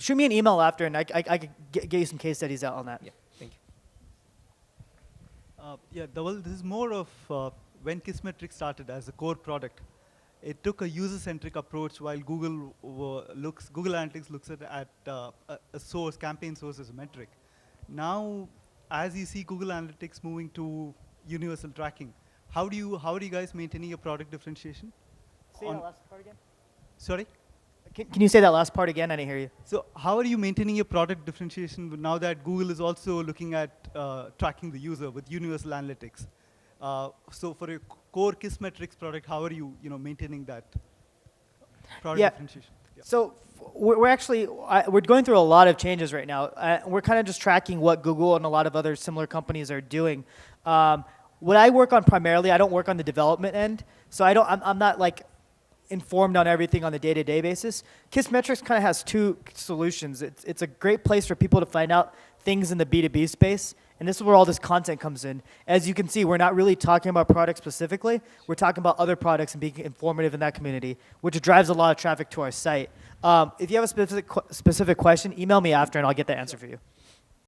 Shoot me an email after, and I could get you some case studies out on that. Yeah, thank you. Yeah, Dhaval, this is more of when Kissmetrics started as a core product. It took a user-centric approach while Google Analytics looks at a source, campaign source as a metric. Now, as you see Google Analytics moving to universal tracking, how are you guys maintaining your product differentiation? Say that last part again. Sorry? Can you say that last part again? I didn't hear you. So how are you maintaining your product differentiation now that Google is also looking at tracking the user with universal analytics? So for your core Kissmetrics product, how are you maintaining that product differentiation? Yeah. So we're actually we're going through a lot of changes right now. We're kind of just tracking what Google and a lot of other similar companies are doing. What I work on primarily, I don't work on the development end, so I'm not like informed on everything on the day-to-day basis. Kissmetrics kind of has 2 solutions. It's a great place for people to find out things in the B2B space, and this is where all this content comes in. As you can see, we're not really talking about products specifically. We're talking about other products and being informative in that community, which drives a lot of traffic to our site. If you have a specific question, email me after, and I'll get the answer for you.